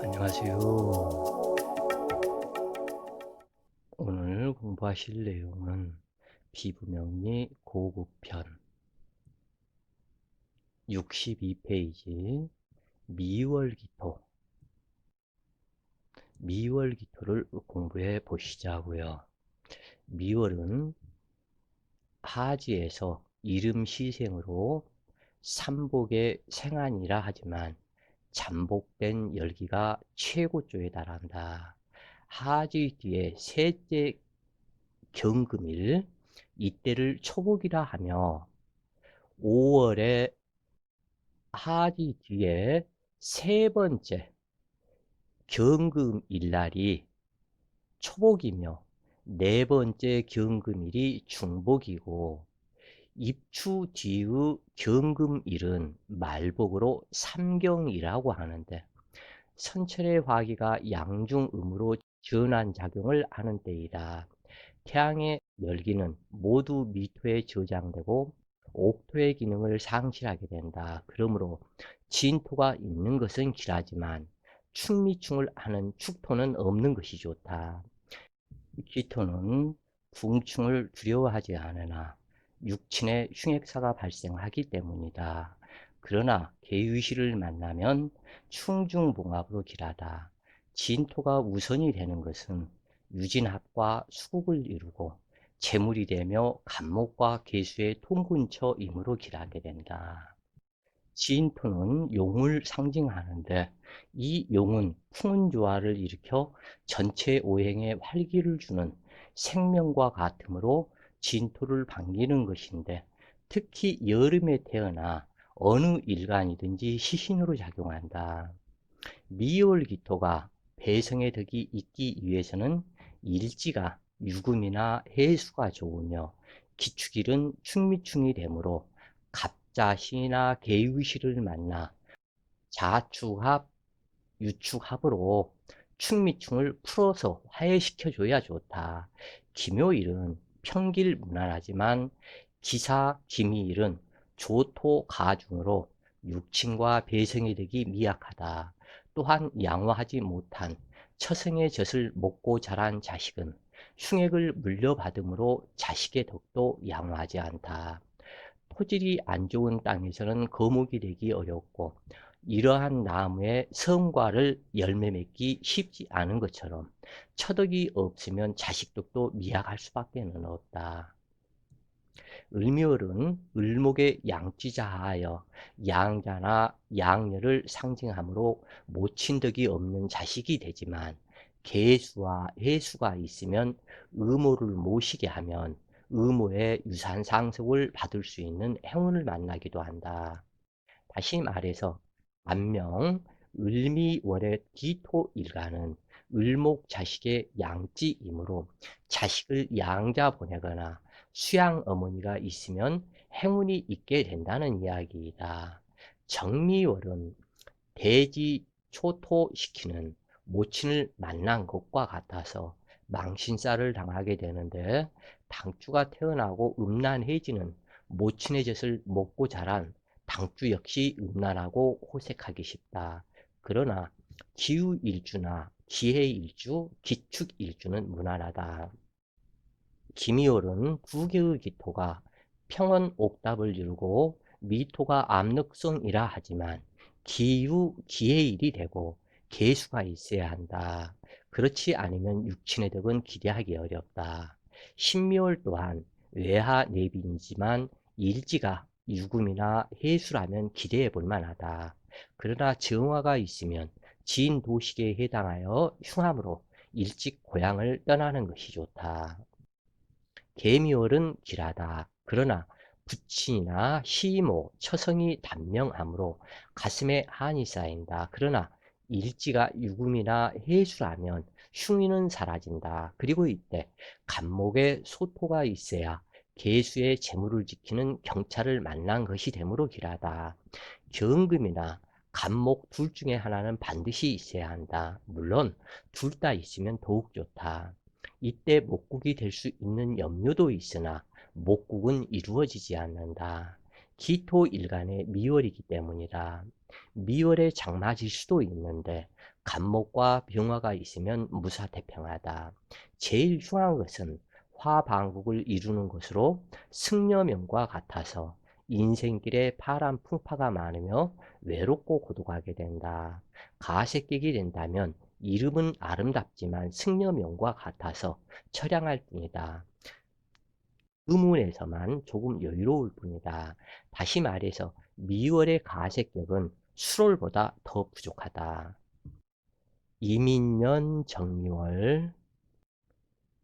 안녕하세요. 오늘 공부하실 내용은 비부명리 고급편 62페이지 미월기토 미월기토를 공부해 보시자고요. 미월은 하지에서 이름 시생으로 삼복의 생안이라 하지만 잠복된 열기가 최고조에 달한다. 하지 뒤에 셋째 경금일, 이때를 초복이라 하며 5월에 하지 뒤에 세 번째 경금일날이 초복이며 네 번째 경금일이 중복이고, 입추 뒤의 경금일은 말복으로 삼경이라고 하는데, 선철의 화기가 양중음으로 전환작용을 하는 때이다. 태양의 열기는 모두 미토에 저장되고 옥토의 기능을 상실하게 된다. 그러므로 진토가 있는 것은 길하지만 충미충을 하는 축토는 없는 것이 좋다. 기토는 궁충을 두려워하지 않으나 육친의 흉액사가 발생하기 때문이다. 그러나 개유시를 만나면 충중봉합으로 길하다. 진토가 우선이 되는 것은 유진합과 수국을 이루고 재물이 되며 간목과 계수의 통근처이므로 길하게 된다. 진토는 용을 상징하는데, 이 용은 풍운조화를 일으켜 전체 오행에 활기를 주는 생명과 같으므로 진토를 반기는 것인데, 특히 여름에 태어나 어느 일간이든지 시신으로 작용한다. 미월기토가 배성의 덕이 있기 위해서는 일지가 유금이나 해수가 좋으며 기축일은 충미충이 되므로 갑자신이나 개유시를 만나 자축합, 유축합으로 충미충을 풀어서 화해시켜줘야 좋다. 기묘일은 평길 무난하지만 기사, 기미일은 조토, 가중으로 육친과 배성의 덕이 미약하다. 또한 양화하지 못한 처성의 젖을 먹고 자란 자식은 흉액을 물려받으므로 자식의 덕도 양화하지 않다. 토질이 안 좋은 땅에서는 거목이 되기 어렵고, 이러한 나무에 성과를 열매 맺기 쉽지 않은 것처럼 처덕이 없으면 자식덕도 미약할 수밖에 없다. 을묘월은 을목의 양지자하여 양자나 양녀를 상징하므로 모친덕이 없는 자식이 되지만, 계수와 해수가 있으면 의모를 모시게 하면 의모의 유산 상속을 받을 수 있는 행운을 만나기도 한다. 다시 말해서 안명 을미월의 기토일간은 을목 자식의 양지이므로 자식을 양자 보내거나 수양 어머니가 있으면 행운이 있게 된다는 이야기이다. 정미월은 대지 초토시키는 모친을 만난 것과 같아서 망신살을 당하게 되는데, 당주가 태어나고 음란해지는 모친의 젖을 먹고 자란 당주 역시 음란하고 호색하기 쉽다. 그러나 기후일주나 기해일주, 기축일주는 무난하다. 기미월은 두 개의 기토가 평원 옥답을 이루고 미토가 암흑성이라 하지만 기유, 기해일이 되고 계수가 있어야 한다. 그렇지 않으면 육친의 덕은 기대하기 어렵다. 신묘월 또한 외하 내빈이지만 일지가 유금이나 해수라면 기대해 볼 만하다. 그러나 정화가 있으면 진도식에 해당하여 흉함으로 일찍 고향을 떠나는 것이 좋다. 개미월은 길하다. 그러나 부친이나 시모, 처성이 단명하므로 가슴에 한이 쌓인다. 그러나 일지가 유금이나 해수라면 흉의는 사라진다. 그리고 이때 간목에 소토가 있어야 계수의 재물을 지키는 경찰을 만난 것이 되므로 길하다. 경금이나 간목 둘 중에 하나는 반드시 있어야 한다. 물론 둘 다 있으면 더욱 좋다. 이때 목국이 될 수 있는 염려도 있으나 목국은 이루어지지 않는다. 기토일간의 미월이기 때문이다. 미월에 장마질 수도 있는데 간목과 병화가 있으면 무사태평하다. 제일 중요한 것은 화방국을 이루는 것으로 승려명과 같아서 인생길에 파란 풍파가 많으며 외롭고 고독하게 된다. 가색객이 된다면 이름은 아름답지만 승려명과 같아서 처량할 뿐이다. 의문에서만 조금 여유로울 뿐이다. 다시 말해서 미월의 가색격은 수월보다 더 부족하다. 이민년 정미월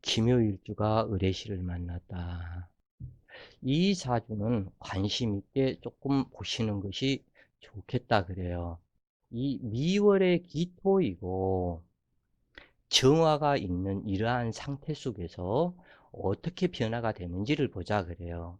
기묘일주가 의뢰시를 만났다. 이 사주는 관심 있게 조금 보시는 것이 좋겠다 그래요. 이 미월의 기토이고 정화가 있는 이러한 상태 속에서 어떻게 변화가 되는지를 보자 그래요.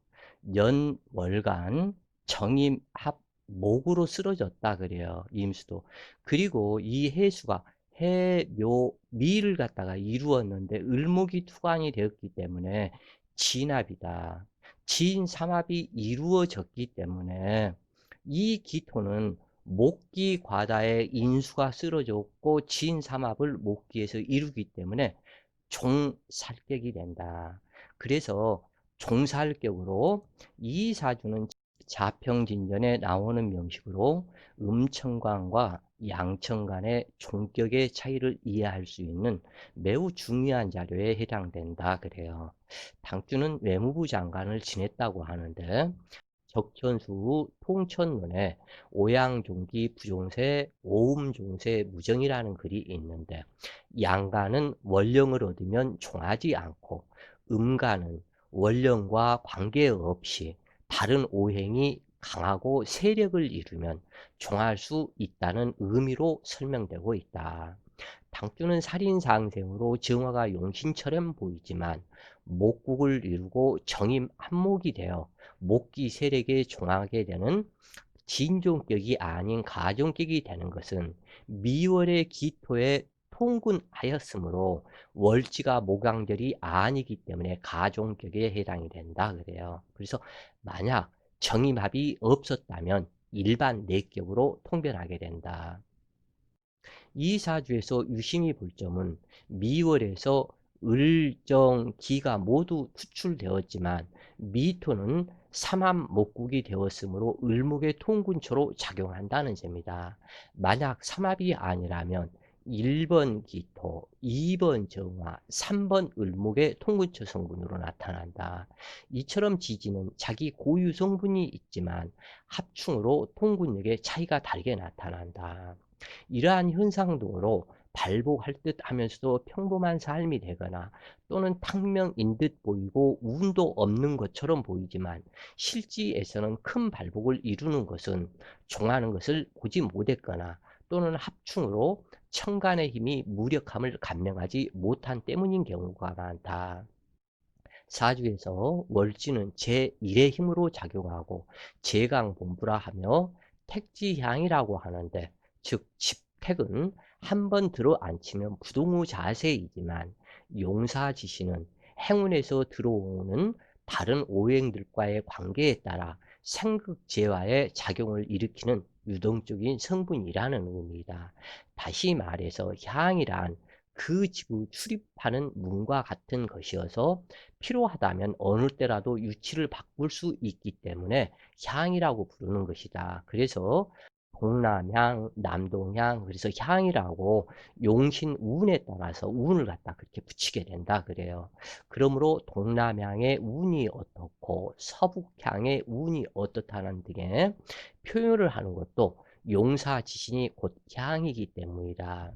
연월간 정임합 목으로 쓰러졌다 그래요. 임수도. 그리고 이 해수가 해묘미를 갖다가 이루었는데 을목이 투관이 되었기 때문에 진합이다. 진삼합이 이루어졌기 때문에 이 기토는 목기 과다에 인수가 쓰러졌고 진삼합을 목기에서 이루기 때문에 종살격이 된다. 그래서 종살격으로 이 사주는 자평진전에 나오는 명식으로 음천간과 양천간의 종격의 차이를 이해할 수 있는 매우 중요한 자료에 해당된다 그래요. 당주는 외무부 장관을 지냈다고 하는데 적천수 후 통천문에 오양종기 부종세 오음종세 무정이라는 글이 있는데 양가는 원령을 얻으면 종하지 않고 음가는 원령과 관계없이 다른 오행이 강하고 세력을 이루면 종할 수 있다는 의미로 설명되고 있다. 당주는 살인상생으로 정화가 용신처럼 보이지만 목국을 이루고 정임 한목이 되어 목기 세력에 종하게 되는 진종격이 아닌 가종격이 되는 것은 미월의 기토에 통근하였으므로 월지가 목왕절이 아니기 때문에 가종격에 해당이 된다 그래요. 그래서 만약 정임합이 없었다면 일반 내격으로 통변하게 된다. 이 사주에서 유심히 볼 점은 미월에서 을정기가 모두 투출되었지만 미토는 삼합목국이 되었으므로 을목의 통군처로 작용한다는 점입니다. 만약 삼합이 아니라면 1번 기토, 2번 정화, 3번 을목의 통근처 성분으로 나타난다. 이처럼 지지는 자기 고유 성분이 있지만 합충으로 통근력의 차이가 다르게 나타난다. 이러한 현상 등으로 발복할 듯 하면서도 평범한 삶이 되거나 또는 탕명인 듯 보이고 운도 없는 것처럼 보이지만 실지에서는 큰 발복을 이루는 것은 종하는 것을 보지 못했거나 또는 합충으로 천간의 힘이 무력함을 감명하지 못한 때문인 경우가 많다. 사주에서 월지는 제1의 힘으로 작용하고 제강본부라 하며 택지향이라고 하는데 즉 집택은 한번 들어앉히면 부동의 자세이지만 용사지시는 행운에서 들어오는 다른 오행들과의 관계에 따라 생극재화의 작용을 일으키는 유동적인 성분이라는 의미이다. 다시 말해서 향이란 그 집을 출입하는 문과 같은 것이어서 필요하다면 어느 때라도 유치를 바꿀 수 있기 때문에 향이라고 부르는 것이다. 그래서 동남향, 남동향, 그래서 향이라고 용신 운에 따라서 운을 갖다 그렇게 붙이게 된다 그래요. 그러므로 동남향의 운이 어떻고 서북향의 운이 어떻다는 등의 표현을 하는 것도 용사지신이 곧 향이기 때문이다.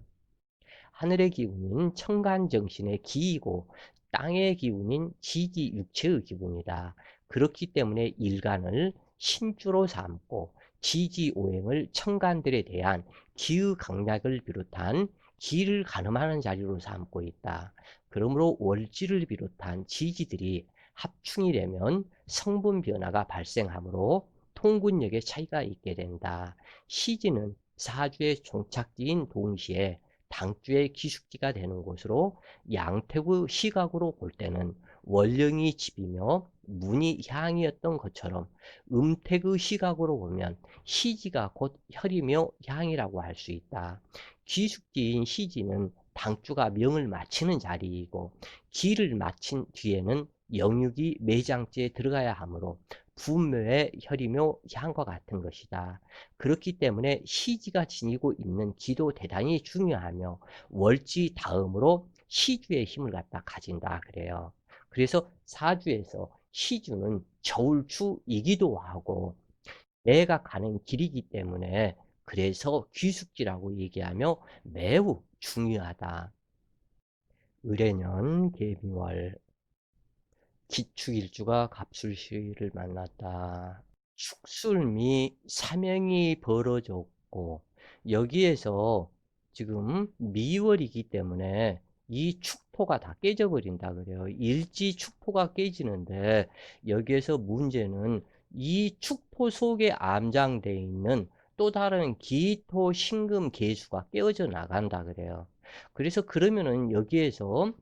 하늘의 기운인 천간정신의 기이고 땅의 기운인 지지 육체의 기분이다. 그렇기 때문에 일간을 신주로 삼고 지지오행을 천간들에 대한 기의 강약을 비롯한 기를 가늠하는 자리로 삼고 있다. 그러므로 월지를 비롯한 지지들이 합충이 되면 성분 변화가 발생하므로 통근력의 차이가 있게 된다. 시지는 사주의 종착지인 동시에 당주의 기숙지가 되는 곳으로 양태구 시각으로 볼 때는 월령이 집이며 문이 향이었던 것처럼 음택의 시각으로 보면 시지가 곧 혈이며 향이라고 할 수 있다. 귀숙지인 시지는 당주가 명을 마치는 자리이고 기를 마친 뒤에는 영육이 매장지에 들어가야 하므로 분묘의 혈이며 향과 같은 것이다. 그렇기 때문에 시지가 지니고 있는 기도 대단히 중요하며 월지 다음으로 시주의 힘을 갖다 가진다 그래요. 그래서 사주에서 시주는 저울추이기도 하고 내가 가는 길이기 때문에 그래서 귀숙지라고 얘기하며 매우 중요하다. 을해년 개미월 기축일주가 갑술시를 만났다. 축술미 사명이 벌어졌고 여기에서 지금 미월이기 때문에 이 축토가 다 깨져버린다 그래요. 일지 축토가 깨지는데 여기에서 문제는 이 축토 속에 암장되어 있는 또 다른 기토 신금 계수가 깨어져 나간다 그래요. 그래서 그러면은 여기에서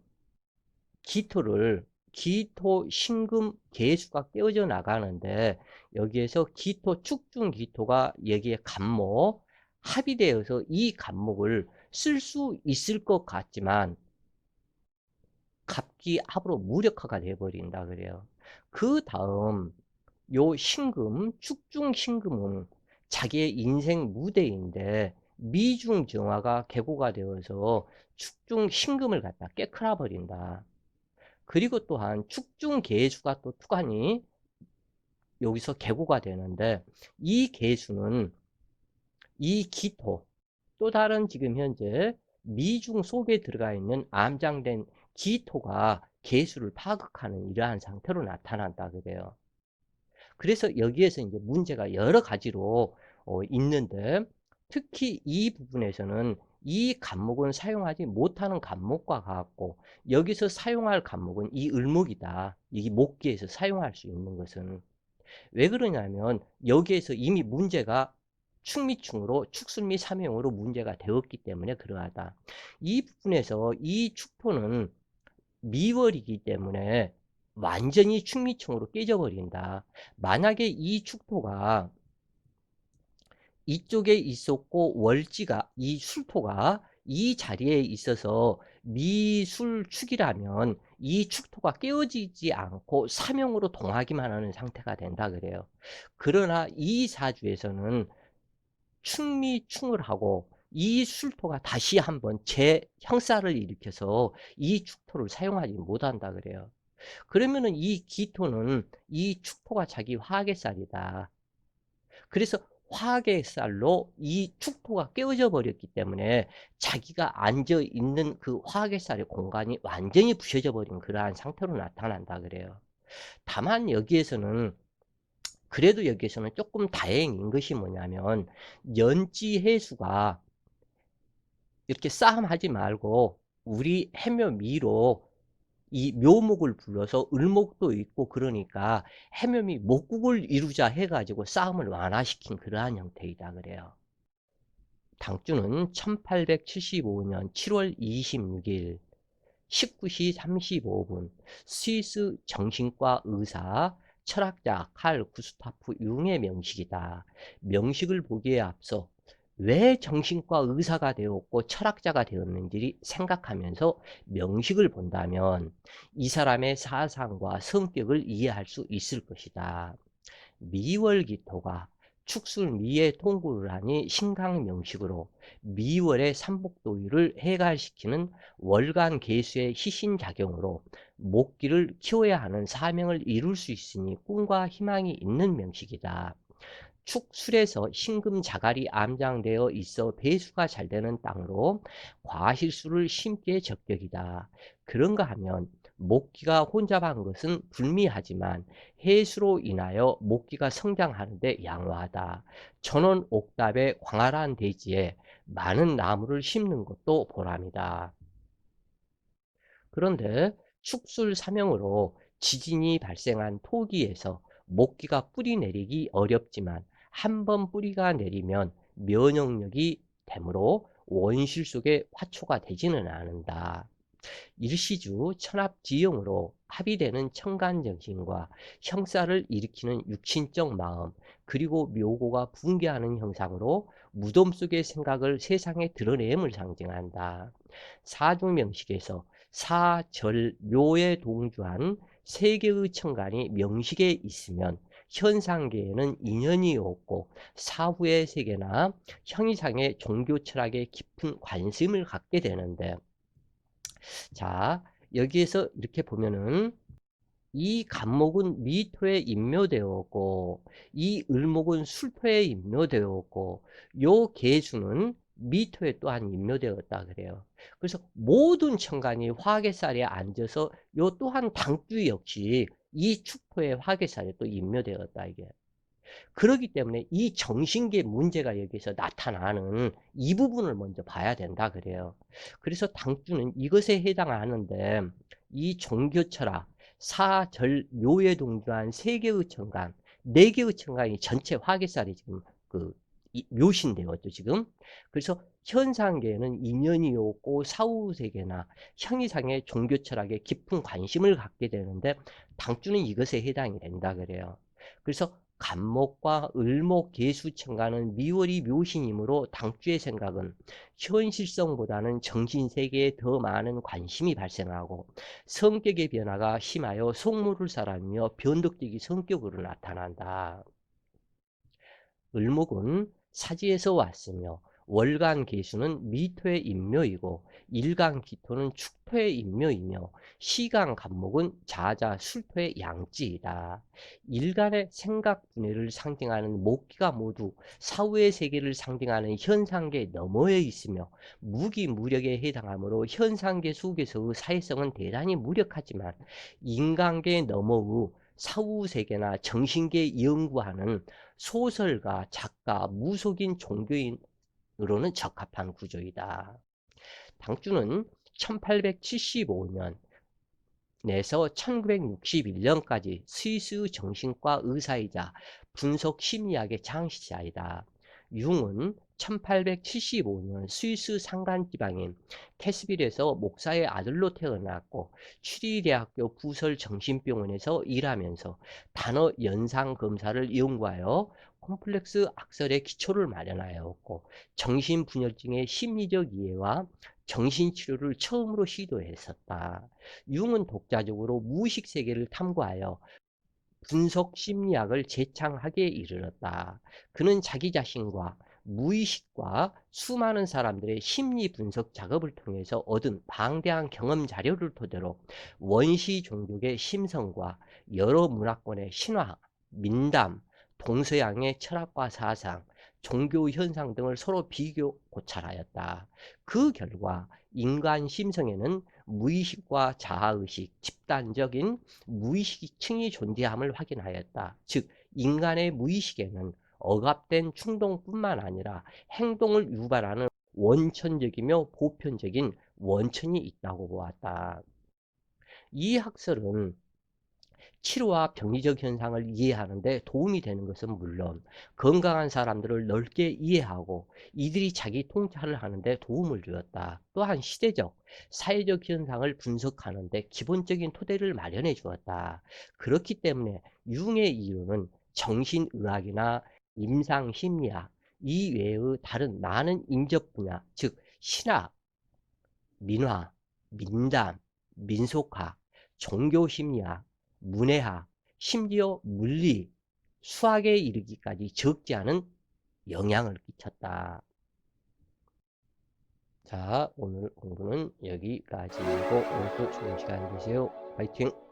기토, 신금, 계수가 깨어져 나가는데 여기에서 기토, 축중 기토가 여기에 간목, 합이 되어서 이 간목을 쓸 수 있을 것 같지만 갑기 합으로 무력화가 되어버린다 그래요. 그 다음 요 신금, 축중 신금은 자기의 인생 무대인데 미중 정화가 개고가 되어서 축중 신금을 갖다 깨크라 버린다. 그리고 또한 축중 계수가 또 투간이 여기서 개고가 되는데 이 계수는 이 기토 또 다른 지금 현재 미중 속에 들어가 있는 암장된 기토가 계수를 파극하는 이러한 상태로 나타난다 그래요. 그래서 여기에서 이제 문제가 여러 가지로 있는데 특히 이 부분에서는 이 간목은 사용하지 못하는 간목과 같고 여기서 사용할 간목은 이 을목이다. 이 목기에서 사용할 수 있는 것은 왜 그러냐면 여기에서 이미 문제가 축미충으로 축술미 삼형으로 문제가 되었기 때문에 그러하다. 이 부분에서 이 축토는 미월이기 때문에 완전히 축미충으로 깨져버린다. 만약에 이 축토가 이쪽에 있었고 월지가 이 술토가 이 자리에 있어서 미술축이라면 이 축토가 깨어지지 않고 삼형으로 동하기만 하는 상태가 된다 그래요. 그러나 이 사주에서는 충미충을 하고 이 술토가 다시 한번 재형사를 일으켜서 이 축토를 사용하지 못한다 그래요. 그러면은 이 기토는 이 축토가 자기 화학의 쌀이다. 그래서 화학의 쌀로 이 축토가 깨어져 버렸기 때문에 자기가 앉아 있는 그 화학의 쌀의 공간이 완전히 부셔져 버린 그러한 상태로 나타난다 그래요. 다만 여기에서는 그래도 여기에서는 조금 다행인 것이 뭐냐면 연지해수가 이렇게 싸움하지 말고 우리 해묘미로 이 묘목을 불러서 을목도 있고 그러니까 해묘미 목국을 이루자 해가지고 싸움을 완화시킨 그러한 형태이다 그래요. 당주는 1875년 7월 26일 19시 35분 스위스 정신과 의사 철학자 칼 구스타프 융의 명식이다. 명식을 보기에 앞서 왜 정신과 의사가 되었고 철학자가 되었는지 생각하면서 명식을 본다면 이 사람의 사상과 성격을 이해할 수 있을 것이다. 미월기토가 축술미의 통구를 하니 신강명식으로 미월의 삼복도유를 해갈시키는 월간 개수의 희신작용으로 목기를 키워야 하는 사명을 이룰 수 있으니 꿈과 희망이 있는 명식이다. 축술에서 신금자갈이 암장되어 있어 배수가 잘 되는 땅으로 과실수를 심기에 적격이다. 그런가 하면 목기가 혼잡한 것은 불미하지만 해수로 인하여 목기가 성장하는데 양호하다. 천원 옥답의 광활한 대지에 많은 나무를 심는 것도 보람이다. 그런데 축술 사명으로 지진이 발생한 토기에서 목기가 뿌리 내리기 어렵지만 한번 뿌리가 내리면 면역력이 되므로 원실 속에 화초가 되지는 않는다. 일시주 천합지형으로 합의되는 청간정신과 형사를 일으키는 육신적 마음, 그리고 묘고가 붕괴하는 형상으로 무덤 속의 생각을 세상에 드러냄을 상징한다. 사주명식에서 사절묘에 동주한 세 개의 천간이 명식에 있으면 현상계에는 인연이 없고 사후의 세계나 형이상의 종교 철학에 깊은 관심을 갖게 되는데, 자, 여기에서 이렇게 보면은 이 간목은 미토에 인묘되었고 이 을목은 술토에 인묘되었고 요 계수는 미토에 또한 인묘되었다 그래요. 그래서 모든 천간이 화개살에 앉아서 요 또한 당주 역시 이 축토의 화개살에 또 인묘되었다 이게. 그렇기 때문에 이 정신계 문제가 여기서 나타나는 이 부분을 먼저 봐야 된다 그래요. 그래서 당주는 이것에 해당하는데 이 종교철학, 사절묘에 동조한 세 개의 천간, 네 개의 천간이 전체 화개살이 지금 그 묘신되었죠 지금. 그래서 현상계에는 인연이 없고 사후세계나 형이상의 종교철학에 깊은 관심을 갖게 되는데 당주는 이것에 해당이 된다 그래요. 그래서 간목과 을목, 계수, 천간은 미월이 묘신이므로 당주의 생각은 현실성보다는 정신세계에 더 많은 관심이 발생하고 성격의 변화가 심하여 속물을 사람이며 변덕적인 성격으로 나타난다. 을목은 사지에서 왔으며 월간 계수는 미토의 인묘이고 일간 기토는 축토의 인묘이며 시간 간목은 자자 술토의 양지이다. 일간의 생각 분해를 상징하는 목기가 모두 사후의 세계를 상징하는 현상계 너머에 있으며 무기무력에 해당하므로 현상계 속에서의 사회성은 대단히 무력하지만 인간계 너머의 사후세계나 정신계 연구하는 소설가, 작가, 무속인 종교인으로는 적합한 구조이다. 당주는 1875년 내서 1961년까지 스위스 정신과 의사이자 분석 심리학의 창시자이다. 융은 1875년 스위스 산간지방인 캐스빌에서 목사의 아들로 태어났고 추리대학교 부설 정신병원에서 일하면서 단어 연상 검사를 연구하여 콤플렉스 악설의 기초를 마련하였고 정신분열증의 심리적 이해와 정신치료를 처음으로 시도했었다. 융은 독자적으로 무의식 세계를 탐구하여 분석 심리학을 재창하게 이르렀다. 그는 자기 자신과 무의식과 수많은 사람들의 심리 분석 작업을 통해서 얻은 방대한 경험 자료를 토대로 원시 종족의 심성과 여러 문화권의 신화, 민담, 동서양의 철학과 사상, 종교 현상 등을 서로 비교 고찰하였다. 그 결과 인간 심성에는 무의식과 자아의식, 집단적인 무의식층이 존재함을 확인하였다. 즉 인간의 무의식에는 억압된 충동뿐만 아니라 행동을 유발하는 원천적이며 보편적인 원천이 있다고 보았다. 이 학설은 치료와 병리적 현상을 이해하는 데 도움이 되는 것은 물론 건강한 사람들을 넓게 이해하고 이들이 자기 통찰을 하는 데 도움을 주었다. 또한 시대적, 사회적 현상을 분석하는 데 기본적인 토대를 마련해 주었다. 그렇기 때문에 융의 이론은 정신의학이나 임상심리학 이 외의 다른 많은 인접 분야, 즉 신학, 민화, 민담, 민속학, 종교심리학, 문해학, 심지어 물리, 수학에 이르기까지 적지 않은 영향을 끼쳤다. 자, 오늘 공부는 여기까지고 오늘도 좋은 시간 되세요. 파이팅!